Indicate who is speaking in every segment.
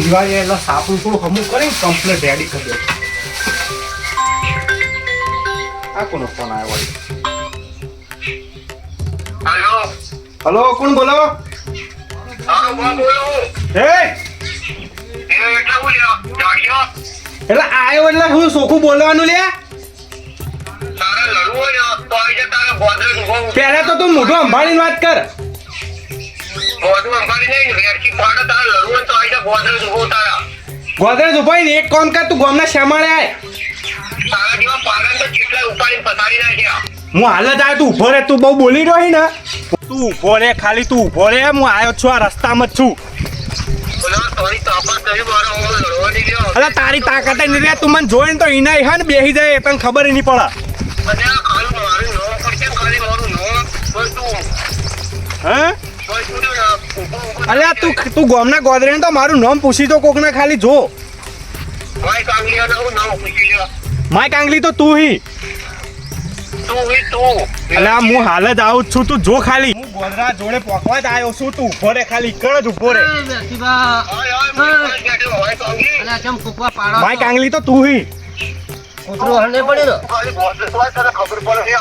Speaker 1: દિવાળી એટલે સાપનું થોડું હમું કરીને કમ્પ્લીટ રેડી કરી દે. આ કોનો ફોન આવ્યો વળી? હલો, કોણ બોલો? એટલે આયો એટલે હું સોખું બોલવાનું લે. પહેલા તો તું મોઢું સંભાળીને વાત કર. ગોદરેજ ઉપાય ને એક કામ કર, તું ગામના શ્યામાળે આય. હું હાલ જ આવ્યો, તું ઉભો રે. તું બહુ બોલી રહ્યો ને, તું ઉભો રે, ખાલી તું ઉભો રે. હું આવ્યો છું, આ રસ્તામાં જ છું. અલા તારી તાકાત નહીં રે, તું મને જોઈને તો ઈનાય હે ને બેહી જાય, તને ખબર નહીં પડે. હા અલ્યા તું ગામના ગોદરે તો મારું નામ પૂછી તો કોકને ખાલી જો. માય કાંગલી તો તું હી. અલ્યા હું હાલ જ આવું છું, તું જો ખાલી. હું ગોદરા જોડે પોકવા જ આવ્યો છું, તું ઉભો રે, ખાલી કર જ ઉભો રે. માય કાંગલી તો તું હી.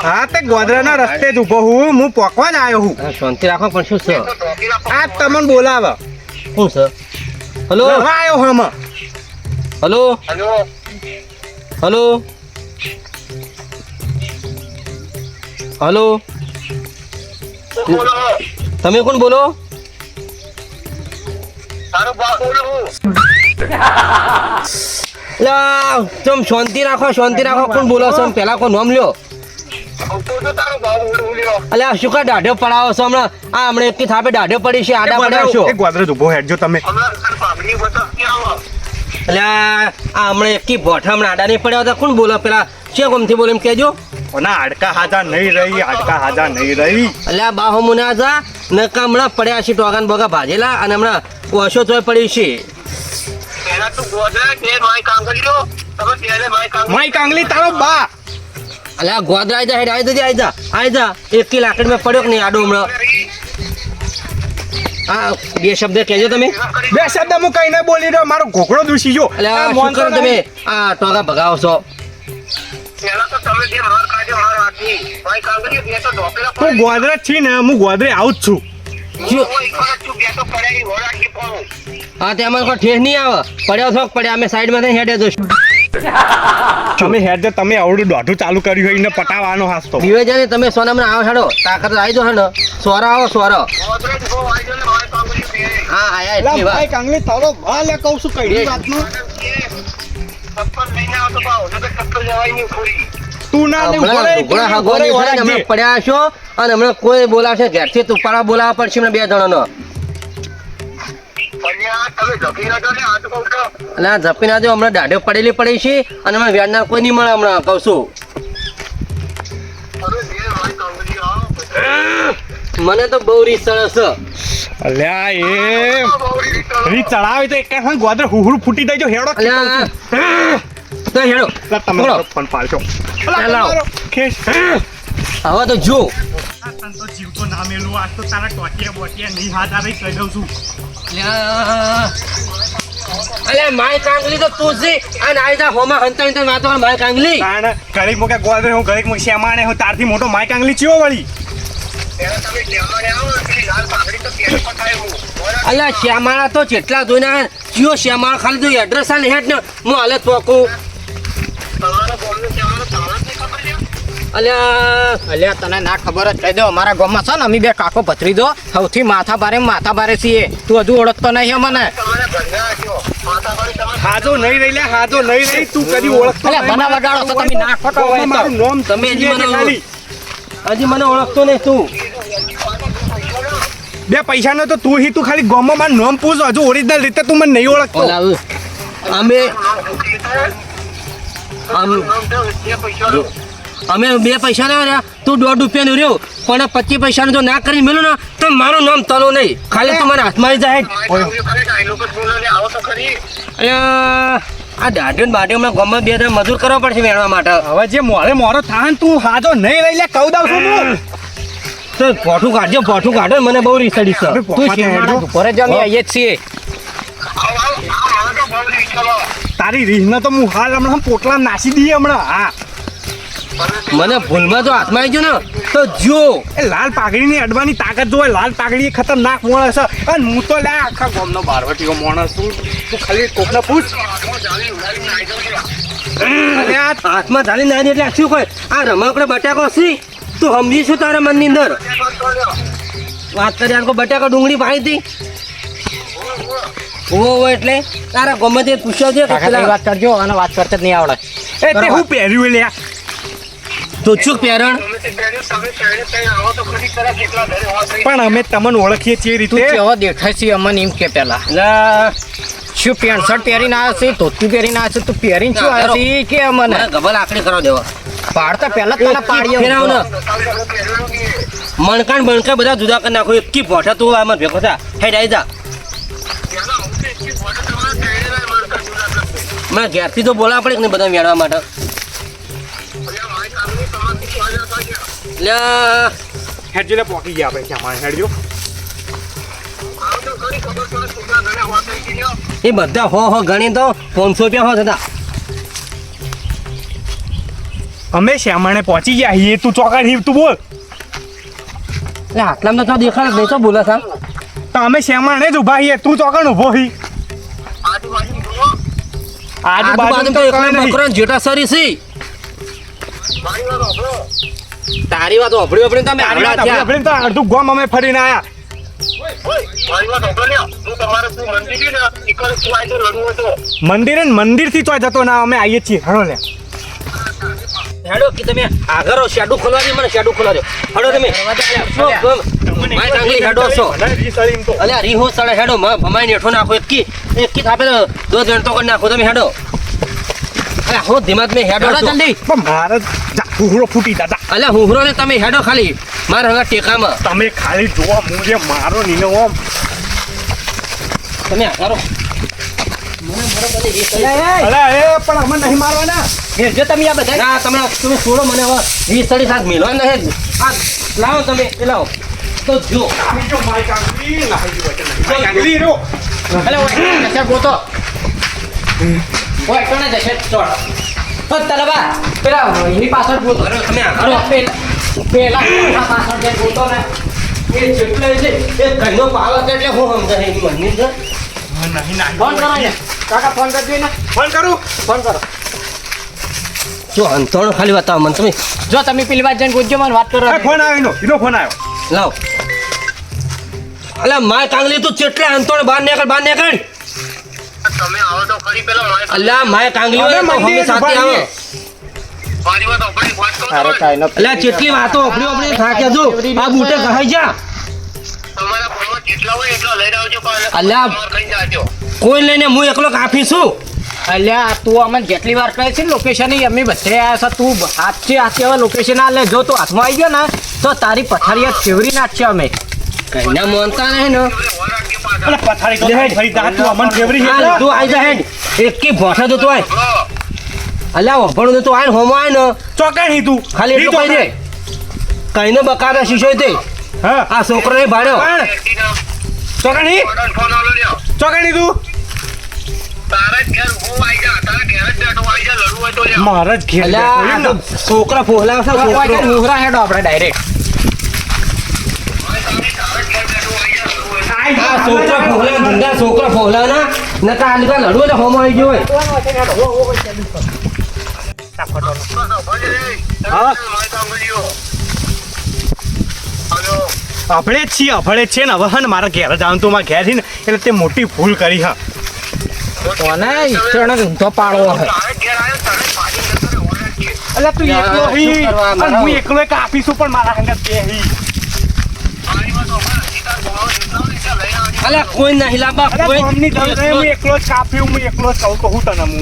Speaker 1: હા તે ગોદરાના રસ્તે જ ઉભો હું પોકવા જ આવ્યો હું.
Speaker 2: શાંતિ રાખો પણ શું છે
Speaker 1: આ તમને બોલાવે
Speaker 2: શું છે? હલો
Speaker 1: આવ્યો હમ.
Speaker 2: હલો હલો હલો તમે કોણ બોલો? તમે શાંતિ રાખો, શાંતિ રાખો. કોણ બોલો છો? પેલા કોઈ નામ લ્યો. અલ્યા શું કા દાઢો પડાવો છો હમણાં? આ હમણાં એક થાપે દાઢો પડી છે, આડા પડ્યા છો.
Speaker 1: ગોદરેજ ઉભો હેડજો તમે.
Speaker 2: અલ્યા આ હમણાં એક ભોઠા હમણાં આડા નહીં પડ્યા હતા. કોણ બોલો? પેલા છે ગમથી બોલે એમ કેજો.
Speaker 1: ના હાડકા હાજા નહીં રહી, હાડકા હાજા નહીં રહી.
Speaker 2: અલ્યા બાહો મુને આજા નકા હમણાં પડ્યા છે, ટોગાન બોગા ભાજેલા અને હમણાં ઓછો ચોય પડી છે.
Speaker 1: માય કાંગલી તારો બા.
Speaker 2: અલ્યા ગોદરા આઈ જા, હેડ આઈ જા. એક લાકડ મેં પડ્યો કે નહીં આડો હમણાં? હા બે શબ્દ કહેજો તમે.
Speaker 1: બે શબ્દ હું કઈ નહીં બોલી રહ્યો, મારો ઘોઘડો દૂષી જો.
Speaker 2: અલ્યા શું કરો તમે? આ ટોગા ભગાવો છો.
Speaker 1: હું ગોદરેજ છી ને, હું ગોદરે આવું જ છું.
Speaker 2: હા તેમાં કોઈ ઠેસ નહીં આવે. પડ્યો છો પડ્યા, અમે સાઈડમાં થઈને હેડે દોશું.
Speaker 1: તમે હેડ તમે આવડું દોઢું ચાલુ કર્યું હોય ને પટાવાનો હાસતો.
Speaker 2: દિવે જાને તમે સોનામાં આવો હેડો, તાકાત આવી દો હેડો. સોરા આવો સોરા. હા આયા એટલી વાત.
Speaker 1: ભાઈ કાંગલી તારો ભા લે કહું છું કઈ વાતનું. તું ના લે
Speaker 2: હમણાં પડ્યા છો અને હમણાં કોઈ બોલાવશે ઘેરથી તુપાડા બોલાવવા પડશે હમણાં 2 જણાનો. અલા જપી ના જો, હમણાં દાઢો પડેલી પડી છે અને હમણાં વ્યાજના કોઈ નહીં મળે હમણાં કહું છું. મને તો બહુ રીત સરસ છે.
Speaker 1: અલ્યા એ રી ચડાવી તો એક ગોદર હુહરું ફૂટી દેજો હેડો.
Speaker 2: અલ્યા તો હેડો
Speaker 1: તમે ફોન પાડજો.
Speaker 2: હવે તો જો
Speaker 1: તો જીવ તો ના મેલું, આજ તો તારા ટોટિયા બોટિયા નહીં હાથ આવે કહી દઉં છું.
Speaker 2: અલે માય કાંગલી તો તું છે અને આયદા હોમાં હંતા વાતો માય કાંગલી.
Speaker 1: ઘડીક મૂકે ગોદરે હું ઘડીક મૂકે શ્યામાણે હું તારથી મોટો માય કાંગલી ચિયો વળી.
Speaker 2: અલ્યા શ્યામાળા તો જેટલા જોઈને ચિયો શ્યામાળા ખાલી જો એડ્રેસ આને હેડ ને હું હાલે તોકું. અલ્યા તને ના ખબર જ કહી દો, અમારા ગામમાં છે ને અમે 2 કાકો ભત્રીજો સૌથી માથા ભારે છીએ. તું હજુ ઓળખતો નહીં મને.
Speaker 1: હાજો નહીં રહી લે, હાજો નહીં રહી. તું કદી ઓળખતો
Speaker 2: અલ્યા બના વગાડો છો તમે. ના ખોટો હોય
Speaker 1: મારું નામ
Speaker 2: તમે હજી મને ઓળખતો નહીં તું.
Speaker 1: 2 પૈસાનો તો તું હી, તું ખાલી ગામમાં મારું નામ પૂછ. હજુ ઓરિજિનલ રીતે તું મને નહીં ઓળખતો. અમે
Speaker 2: 2 પૈસા ના રહ્યા, તું 1.5 રૂપિયાનું રહ્યું પણ 25 પૈસાનું જો ના કરી મેલું ને તો મારું નામ તલો નહીં. ખાલી તું મને હાથમાં જાય. આ દાઢો ને બાઢો હમણાં ગામમાં 2 જણા મજૂર કરવા પડશે મેળવા માટે.
Speaker 1: હવે જે મોરો થાય તું હાજો નહીં રહી લે કહું દઉં છું હું.
Speaker 2: તો પોઠું કાઢો મને બહુ રીસડી છે. તું શેમાડો ઘરે જમી આવીએ છીએ.
Speaker 1: તારી રીહને તો હું હાલ હમણાં પોટલા નાસી દઈએ હમણાં હા
Speaker 3: મને ભૂલમાં તો હાથમાં આવી ગયો ને તો જો
Speaker 1: એ લાલ પાઘડીની અડવાની તાકાત જોવે લાલ પાઘડી એ ખતરનાક માણસ છે અને હું તો લે આખા ગામનો બારવટીયો માણસ છું તું ખાલી કોકને પૂછ
Speaker 3: અરે આ હાથમાં ઝાલી ના દે એટલે શું કોઈ આ રમકડો બટાકો સી તું સમજી શું તારા મનની અંદર વાત કરી આ બટાકો ડુંગળી પાડી હતી ઓ એટલે તારા ગમે તે પૂછ્યો છે
Speaker 2: કાકા વાત કરજો અને વાત કરતા જ નહીં આવડે
Speaker 1: એ તે હું પહેર્યું લે
Speaker 3: તો ચૂક પેરણ
Speaker 1: પણ અમે તમને ઓળખીએ છીએ
Speaker 2: તું
Speaker 1: રીતે
Speaker 2: કેવો દેખાય છે અમને એમ કે પેલા
Speaker 3: લા
Speaker 2: શું પેન્ટ શર્ટ પહેરીને આવ્યો છે ધોતી પહેરીને આવ્યો છે તું પહેરીને શું આવ્યો છે કે અમને
Speaker 3: મને ગબલ આકડી કરવા દેવા
Speaker 2: પાડતા પહેલા જ તને પાડીએ
Speaker 3: ફેરાવ ને મણકાણ બણકા બધા જુદા કરી નાખો એકી ભોઠા તું આમાં ભેગો થા હેડ આવી જા મને ઘેરથી તો બોલાવા પડે કે નહીં બધા મેળવા માટે લ્યા
Speaker 1: હેડજો લે પોકી ગયા આપણે ક્યાં મારે હેડજો
Speaker 3: એ બધા હો ગણી તો 500 રૂપિયા હો થતા
Speaker 1: અમે શ્યામાણે પહોંચી ગયા છીએ તું ચોકડ હિવ તું બોલ
Speaker 3: એટલે આટલામાં તો દેખાડ નહીં તો બોલા સા
Speaker 1: તો અમે શ્યામાણે જ ઊભા છીએ તું ચોકડ ઊભો હી આજુબાજુ તો
Speaker 3: એકલા બકરો જેટા સરી સી તારી વાત ઓભળી ઓભળી તમે આવડા થયા
Speaker 1: આપણે તો અડધું ગામ અમે ફરીને આયા મંદિરે મંદિર થી ચોય જતો ના અમે આવીએ છીએ હળો લે
Speaker 3: હેડો કે તમે આગળ શેડો ખોલવા દે મને શેડો ખોલવા દે હેડો તમે માય કાંગલી હેડો છો અલ્યા રીહો સળે હેડો ભમાઈ નેઠો નાખો એકી થાપે દો જણતો કરી નાખો તમે હેડો અલ્યા હો ધીમાત મે હેડો જલ્દી
Speaker 1: પણ મારે હુહરો ફૂટી દાદા
Speaker 3: અલ્યા હુહરો ને તમે હેડો ખાલી માર હંગા ટેકામાં
Speaker 1: તમે ખાલી જોવા મુજે મારો નીનો ઓમ
Speaker 3: તમે આગારો મને મારો બને
Speaker 1: અરે એ પણ અમે નહીં મારવાના
Speaker 2: જો તમે આ બધા
Speaker 3: ના તમે છોડો મને હવે 20 સાથ મેળવા નહીં આ લાવો તમે એ લાવો તો જો
Speaker 1: જો માય કાંગલી લાહી વચન કાંગલી રો
Speaker 2: અલે ઓય કચા ગોતો ઓય કોને જશે ચોડ ઓ તલબા પેલા એની પાછળ ગોતો
Speaker 3: અરે તમે
Speaker 2: અરે પેલા પાછળ જે ગોતો ને
Speaker 3: એ જેટલે છે એ કઈનો પાવા એટલે હું સમજાય એની મનની છે
Speaker 1: નહીં ના
Speaker 2: ફોન કરો ને કાકા ફોન કરજો ને
Speaker 1: ફોન કરું
Speaker 2: ફોન કરો
Speaker 3: જો અંતોણ ખાલી બતાવો મને તમે
Speaker 2: જો તમે પેલી વાત જઈને પૂછજો મને વાત કરો
Speaker 1: એ ફોન આવ્યો એનો ફોન આવ્યો
Speaker 3: લાવ અલા માય કાંગલી તું ચેટલે અંતોણ બહાર નીકળ
Speaker 4: તમે આવો તો ખરી પેલા
Speaker 3: અલા માય કાંગલી હોય તો હમે સાથે આવો
Speaker 4: મારી વાત ઓપડી વાત કરો
Speaker 2: અરે કાઈ ન
Speaker 3: અલા ચેટલી વાતો આપણી થાક્યા જો આ બૂટે કહાઈ જા
Speaker 4: તમારા ફોનમાં જેટલા હોય એટલા લઈને આવજો પણ
Speaker 3: અલ્યા.
Speaker 4: ખાઈ જાજો
Speaker 3: કોઈ લઈને હું એકલો કાફી છું
Speaker 2: અલ્યા તું અમને જેટલી વાર કહે છે લોકેશન અમે બધે આવ્યા છે તું હાથથી હવે લોકેશન આ લે જો તું હાથમાં આવી ગયો ને તો તારી પથારી ફેવરી નાખશે અમે
Speaker 3: કઈના મોનતા નહીં ને
Speaker 1: અલે પથારી તો ફરી દા તું અમન ફેવરી
Speaker 3: હાલ,
Speaker 1: છે
Speaker 3: તું આઈ જા હેડ એકી ભોઠા તો તું આય અલ્યા વભણું તો આય ને હોમો આય ને
Speaker 1: ચોકડ હી તું
Speaker 3: ખાલી એટલું કહી દે કઈને બકારા શીશો તે
Speaker 1: હા
Speaker 3: આ છોકરાને ભાડ્યો
Speaker 1: ચોકડ હી
Speaker 4: ફોન આલો લ્યો
Speaker 1: ચોકડ હી તું
Speaker 4: તારા જ ઘેર હું આવી જા તારા ઘેર જ બેઠો આવી જા લડવું હોય તો લ્યો
Speaker 1: મારા જ ઘેર
Speaker 3: અલ્યા આ
Speaker 1: બેઠો
Speaker 3: તો છોકરા ફોહલા છે છોકરો
Speaker 2: મુહરા હેડો આપણે ડાયરેક્ટ
Speaker 4: તારા ઘેર બેઠો આવી જા લડવું હોય
Speaker 1: આઈ
Speaker 3: આ
Speaker 1: જા,
Speaker 3: છોકરા ફોહલા ધંધા છોકરા ફોહલા ના નકા આલકા લડવો તો હોમો આવી ગયો હોય
Speaker 4: તો ભલે
Speaker 1: હા.
Speaker 4: મારી કાંગલીઓ હલો
Speaker 1: અભળે જ છીએ અભળે જ છે ને હવે હે ને મારા ઘેર જવાનું તું મારા ઘેર છે ને એટલે તે મોટી ભૂલ કરી હા
Speaker 2: કોને ઈચણ ઊંધો પાડવો હે
Speaker 4: તારા ઘેર આવ્યો તારે પાછી જતો રે ઓર્ડર છે
Speaker 1: એટલે તું એકલો
Speaker 3: શું
Speaker 1: હી
Speaker 3: કરવા
Speaker 1: અને
Speaker 3: મારા?
Speaker 1: હું એકલો એક આપીશું પણ મારા હંગત બે હી
Speaker 4: મારી વાત ઓપડ સીતા બોલાવો જેટલા હોય એટલા લઈને આવજો
Speaker 3: અલ્યા કોઈ નહીં લાંબા
Speaker 1: અરે
Speaker 3: કોઈ
Speaker 1: ગામની ધન છે, હું એકલો જ કાપ્યું હું એકલો જ કહું તો હું તને હું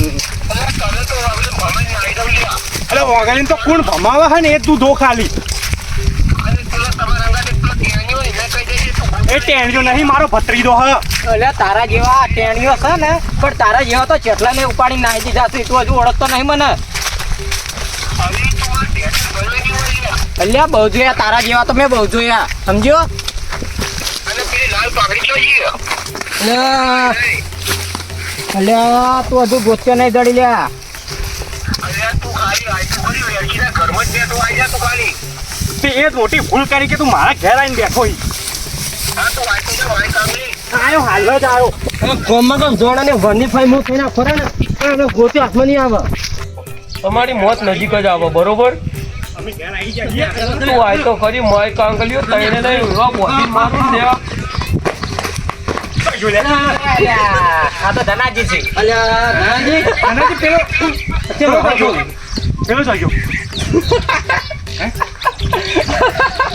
Speaker 4: અરે તમે તો હવે ભમાઈને આવી જાવ લ્યા
Speaker 1: અરે વગાડીને તો કોણ ભમાવે હે ને એ તું ધો ખાલી
Speaker 4: અરે પેલા તમારા અંગાતે પેલો ટેણી હોય એને કહી દેજે તું
Speaker 1: એ ટેણજો નહીં મારો ભત્રીજો હ
Speaker 2: એટલે તારા જેવા ટેણીઓ છે ને પણ તારા જેવા તો ચેટલા ને ઉપાડી નાખી દીધા છે તું હજુ ઓળખતો નહીં મને
Speaker 4: હવે તું આ ટેણી ભરવાની હોય લ્યા
Speaker 2: અલ્યા બહુ જોયા તારા જેવા તો મેં બહુ જોયા સમજ્યો
Speaker 4: અને પેલી લાલ પાઘડી જોઈએ
Speaker 3: અલ્યા,
Speaker 2: અલ્યા તું હજુ ગોત્યો નહીં દડી લ્યા.
Speaker 4: અલ્યા તું ખાલી આયતું કરી વેચીના ઘરમાં જ બેઠો આઈ જા તું ખાલી.
Speaker 1: તે એ જ મોટી ભૂલ કરી કે તું મારા ઘેર આવીને બેઠો ઈ.
Speaker 4: હા તો આયતું છે વાય કામની.
Speaker 1: આયો હાલ જ આયો.
Speaker 3: કોમમાં કોમ જોડાને વરની ફાઈ મું થઈને ખોરા ને એને ગોતી હાથમાં નહીં આવે.
Speaker 5: તમારી મોત નજીક જ આવે બરોબર.
Speaker 1: અમે ઘેર આવી જઈએ.
Speaker 5: તું આય તો ખરી મોય કાંગલીઓ તઈને નહીં એવા બોધી મારું ને
Speaker 1: જો લે.
Speaker 2: આ તો ધનાજી છે.
Speaker 3: અલ્યા નાજી
Speaker 1: આનાથી પેલો પેલો જાગ્યો.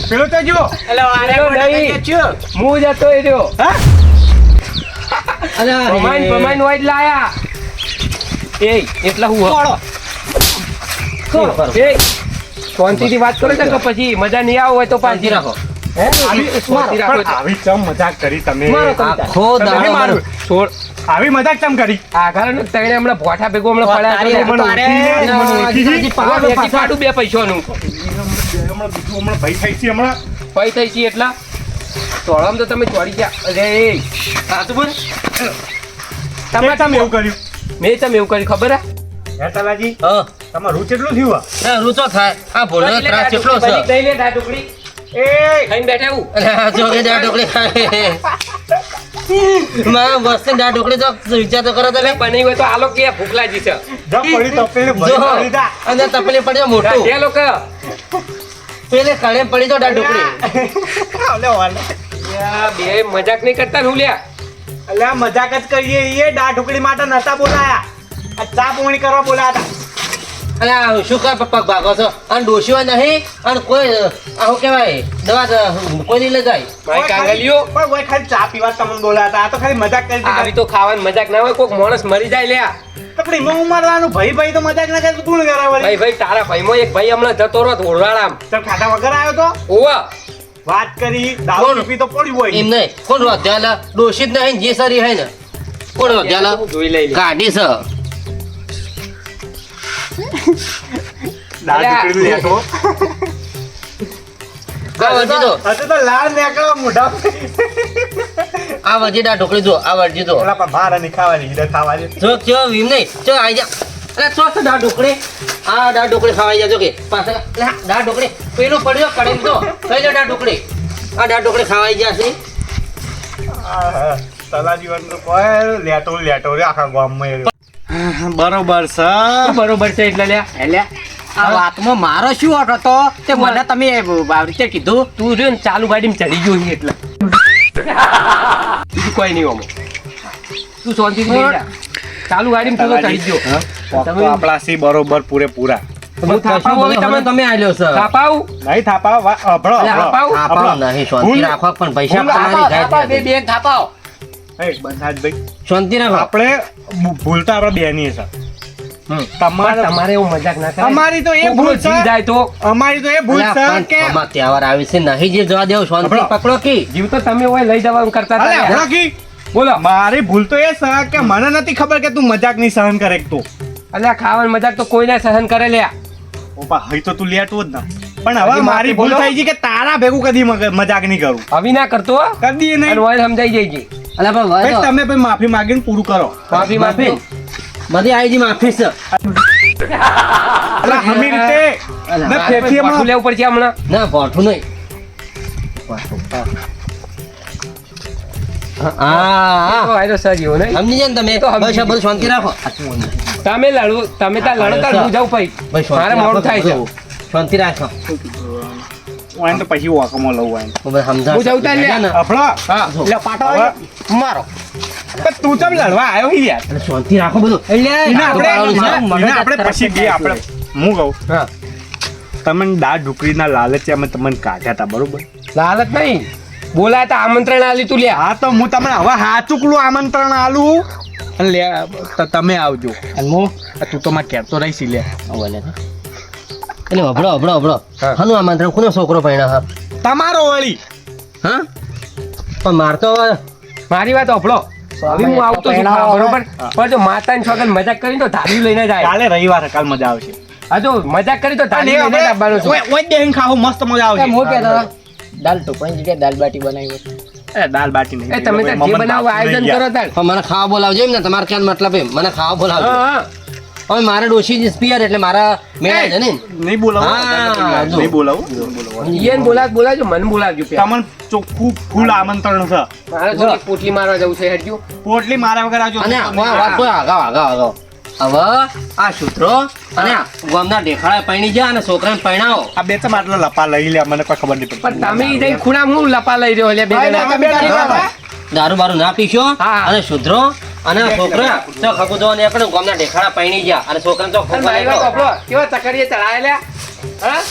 Speaker 1: પેલો તો જો.
Speaker 2: એટલે વારે
Speaker 5: પેલો
Speaker 2: મોઢે
Speaker 5: નહીં.
Speaker 2: કઈ છું.
Speaker 5: હું જતો એ રહ્યો
Speaker 1: હા
Speaker 3: અલ્યા
Speaker 5: પમાઈન વાઈટ લાયા એ એટલા હું એ શાંતિથી વાત કરો છો કે પછી મજા નહીં આવે હોય તો
Speaker 3: શાંતિ
Speaker 5: પાછી
Speaker 3: રાખો.
Speaker 5: હે
Speaker 1: આવી
Speaker 5: શાંતિ રાખો
Speaker 1: પણ આવી ચમ મજાક કરી તમે.
Speaker 5: મારો કવિતા.
Speaker 3: આખો દાડો
Speaker 1: તમે મારું.
Speaker 5: છોડ
Speaker 1: આવી મજાક ચમ કરી.
Speaker 5: આઘાર ને તઈને હમણાં ભોઠા ભેગો હમણાં
Speaker 2: તારી
Speaker 5: પડ્યા
Speaker 1: મને
Speaker 2: તારે
Speaker 1: ઓળખી લે, મને ઓળખી લે.
Speaker 5: પાડું 2 પૈસાનું
Speaker 1: હમણાં બીજું હમણાં ભઈ થઈ છે હમણાં.
Speaker 5: પૈ થઈ છે એટલા તોળામ તો તમે ચોરી ગયા અરે
Speaker 3: સાચું બોલ.
Speaker 1: તમે ચમ એવું કર્યું.
Speaker 5: મેં તમે એવું કર્યું ખબર હે
Speaker 1: હે તલાજી
Speaker 3: હા
Speaker 1: તમારું રૂ કેટલું થયું આ?
Speaker 3: એ રૂચો થાય આ ભોળનો ત્રાસ કેટલો છે.
Speaker 1: એ
Speaker 5: ખાઈને બેઠા એવું
Speaker 3: અલ્યા જોગે દાળ ઢોકળી ખાય. માં વસ્તી દાળ ઢોકળી તો વિચાર તો કરો તમે.
Speaker 5: બની હોય તો આલો કે ભૂખ લાગી છે
Speaker 1: જો પડી તપેલી ભરી
Speaker 3: જો
Speaker 1: લીધા.
Speaker 3: અંદર તપેલી પડી જાય મોટું
Speaker 5: એ લોકો
Speaker 3: પેલે કળે પડી તો દાળ ઢોકળી.
Speaker 1: ઓલે ઓલે.
Speaker 5: બે મજાક નહીં કરતા ને હું લ્યા
Speaker 1: અલ્યા મજાક જ કરીએ એ દાળ ઢોકળી માટે નતા બોલાયા. આ ચા પોણી કરવા બોલાયા હતા.
Speaker 3: અલ્યા શું કર પગ ભાગો છો અને ડોશીઓ નહીં અને કોઈ આવું કહેવાય દવા કોઈ નહીં લઈ જાય.
Speaker 5: ભાઈ કાંગલીઓ
Speaker 1: પણ ઓય ખાલી ચા પીવા તમને બોલાયા હતા. આ તો ખાલી મજાક કરી
Speaker 5: આવી
Speaker 1: દીધી.
Speaker 5: તો ખાવાની મજાક ના હોય કોક માણસ મરી જાય લ્યા
Speaker 1: તો પણ એમાં હું મારવાનું ભાઈ ભાઈ તો મજાક ના કરે તો કોણ કરે વળી?
Speaker 5: ભાઈ ભાઈ તારા ભાઈમાં એક ભાઈ હમણાં જતો રહો ઓરવાળામ
Speaker 1: તો ખાધા વગર આવ્યો તો
Speaker 5: ઓવા
Speaker 1: વાત કરી દારૂ પી તો પડ્યું હોય.
Speaker 3: એમ નહીં કોણ વધ્યાલા ડોશી જ નહીં જે સરી હોય ને કોણ વધ્યાલા
Speaker 5: જોઈ લઈ લે
Speaker 3: ગાડી છે.
Speaker 1: દાળ ઢોકળી લેતો.
Speaker 3: આ વરજી જો
Speaker 1: હજુ તો લાળ નીકળો મોઢા.
Speaker 3: આ વરજી દાળ ઢોકળી જો આ વરજી જો
Speaker 1: ઓલા પણ બહાર ની ખાવાની હીરે ખાવાની.
Speaker 3: જો ચો એમ નહીં ચો આઈ જા. અરે ચો તો દાળ ઢોકળી આ દાળ ઢોકળી ખાવાઈ જાજો કે પાછળ લે આ દાળ ઢોકળી પેલું પડ્યો કડી તો કઈ લે દાળ ઢોકળી આ દાળ ઢોકળી ખાવાઈ જશે.
Speaker 1: આહા, તલાજી વગર કોઈ લેટો લેટો રે આખા ગામમાં એ. બરોબર છે.
Speaker 5: બરોબર છે એટલે લ્યા
Speaker 2: એટલે આ વાતમાં મારો શું હક હતો તે મને તમે આવી રીતે કીધું.
Speaker 5: તું રહ્યો ને ચાલુ ગાડીમાં ચડી ગયો છે એટલે બીજું કોઈ નહીં આમાં તું શાંતિથી બેસી જા. ચાલુ ગાડીમાં તું તો ચડી ગયો
Speaker 1: તો આપણા સી બરોબર પૂરેપૂરા.
Speaker 5: હું થાપાવું હવે તમે
Speaker 3: તમે આલ્યો છે
Speaker 5: થાપાવું
Speaker 1: નહીં થાપા અભળો
Speaker 5: થાપાવું
Speaker 3: આપણો નહીં શાંતિ રાખો પણ પૈસા તમારી
Speaker 2: થાપાવ, બે
Speaker 3: જાય
Speaker 2: બેન થાપાવ.
Speaker 1: બંધાજભાઈ
Speaker 3: શાંતિ રાખો.
Speaker 1: આપણે ભૂલ તો આપણા બેની છે. તમારે
Speaker 5: તમારે એવું મજાક ના કરે
Speaker 1: અમારી તો એ
Speaker 5: કોકનો
Speaker 1: ભૂલ
Speaker 5: જીવ
Speaker 1: છે.
Speaker 5: જાય તો
Speaker 1: અમારી તો એ ભૂલ
Speaker 3: અલ્યા,
Speaker 1: છે
Speaker 3: પણ
Speaker 1: કે
Speaker 3: આમાં તહેવાર આવે છે નહીં જે જવા દેવો શાંતિ
Speaker 1: આપણો.
Speaker 3: પકડો કી
Speaker 5: જીવ તો તમે હોય લઈ જવાનું કરતા
Speaker 1: અલે
Speaker 5: હતા
Speaker 1: હમણાં કી
Speaker 5: બોલો
Speaker 1: મારી ભૂલ તો એ છે કે મને નથી ખબર કે તું મજાક નહીં સહન કરે કે તું.
Speaker 5: અલ્યા ખાવાની મજાક તો કોઈને સહન કરે લ્યા
Speaker 1: ઓપા હઈ તો તું લેટવો જ ના. પણ હવે
Speaker 5: હજી
Speaker 1: મારી
Speaker 5: માથે
Speaker 1: ભૂલ
Speaker 5: બોલો.
Speaker 1: થઈ ગઈ કે તારા ભેગું કદી મજાક નહીં કરું.
Speaker 5: હવે ના કરતો હો.
Speaker 1: કદી
Speaker 5: અને
Speaker 1: નહીં.
Speaker 5: હોય સમજાઈ જાય
Speaker 3: અલ્યા પણ
Speaker 1: ભાઈ
Speaker 3: ભાઈ તો
Speaker 1: તમે ભાઈ માફી માંગીને પૂરું કરો.
Speaker 5: માફી માફી
Speaker 3: બધી આઈ જી માફી છે.
Speaker 1: અલા હમી રીતે
Speaker 3: અલા,
Speaker 1: મેં ફેફી
Speaker 5: પાછું
Speaker 1: હમણાં
Speaker 5: લેવું પડશે હમણાં
Speaker 3: ના ભોઠું નહીં હા
Speaker 5: તો આયરો સર એવો નહીં
Speaker 3: સમજી જાય ને તમે
Speaker 5: તો સમજી
Speaker 3: બસ આ બધું શાંતિ રાખો
Speaker 5: તમે લડો તમે ત્યાં લડો તાર હું જાઉં પછી
Speaker 3: ભાઈ શાંતિ
Speaker 5: મારે મોડું
Speaker 3: રાખો
Speaker 5: થાય છે
Speaker 3: બધું. શાંતિ રાખો
Speaker 1: ઓય તો પછી વાકમાં લઉં હોય.
Speaker 3: હું બધું સમજાવું
Speaker 5: હું જાઉં તાર લે.
Speaker 3: ને.
Speaker 1: અફળો
Speaker 5: હા
Speaker 1: એટલે પાટો
Speaker 2: મારો
Speaker 1: પણ તું ચમ લડવા આવ્યો હી યાર.
Speaker 3: એટલે શાંતિ રાખો બધું
Speaker 1: એને આપણે
Speaker 3: પાડવાનું છે.
Speaker 1: એને આપણે પછી બે આપણે હું કહું
Speaker 5: હા
Speaker 1: તમને દાળ ઢોકળીના લાલચે અમે તમને કાઢ્યા હતા બરોબર.
Speaker 5: લાલચ નહીં બોલાય તો આમંત્રણ આલી તું લ્યા
Speaker 1: હા તો હું તમને હવે હાચુકલું આમંત્રણ આલું અને લે તમે આવજો.
Speaker 3: અને હું
Speaker 1: તું તો માં કહેતો રહીશ લે.
Speaker 3: બોલે ને. એટલે હબળો હબળો હબળો
Speaker 5: હા.
Speaker 3: હાનું આમંત્રણ કોનો છોકરો પૈણા હા
Speaker 1: તમારો વળી
Speaker 3: હા પણ મારતો હવે
Speaker 5: મારી વાત ઓફળો હવે હું આવતો છું બરોબર પણ જો માતાની છોકરી મજાક કરી તો ધારી લઈને જાય
Speaker 1: કાલે રવિવાર કાલ મજા આવશે.
Speaker 5: હા જો મજાક કરી તો ધારી લઈને આવવાનું છું
Speaker 1: ઓય બેહીને ખાવું મસ્ત મજા આવશે.
Speaker 2: હું કહેતો દાલ ટોપણી જગ્યાએ દાલ બાટી બનાવી હોય.
Speaker 1: એ દાલ બાટી નહીં
Speaker 5: એ તમે તાર જે બનાવો આયોજન કરો તાર.
Speaker 3: પણ મને ખાવા બોલાવજો એમ ને તમારે ક્યાં મતલબ એમ મને ખાવા બોલાવજો
Speaker 5: હા
Speaker 3: હવે મારે ડોશી જ પિયર એટલે મારા મેળા છે ને
Speaker 1: નહીં બોલાવું
Speaker 3: હા, જો.
Speaker 1: નહીં બોલાવું
Speaker 5: ઈયન બોલાવજો મને બોલાવજો પેલા.
Speaker 1: તમને ચોખ્ખું ફૂલ આમંત્રણ છે
Speaker 5: મારે થોડી પોટલી મારવા જવું છે હેડજો.
Speaker 1: પોટલી મારા વગર આવજો
Speaker 3: અને વાત તો આગાવ હવે આ સૂત્રો અને આ ગામના દેખાડા પૈણી જા અને છોકરાને પૈણાવો
Speaker 1: આ બે તો આટલા લપા લઈ લે મને કોઈ ખબર નહીં પડતી
Speaker 5: પણ તમે ઈ જઈ ખૂણા હું લપા લઈ રહ્યો એટલે બે જણા.
Speaker 3: દારૂ બારૂ ના પીશો
Speaker 5: હા.
Speaker 3: અને સુધરો અને આ છોકરા તો ખબુ દો ને ગામના દેખાડા પૈણી જા અને છોકરાને તો
Speaker 5: અને મારી વાત સાંભળો, કેવા તકડીએ ચડાયેલા હા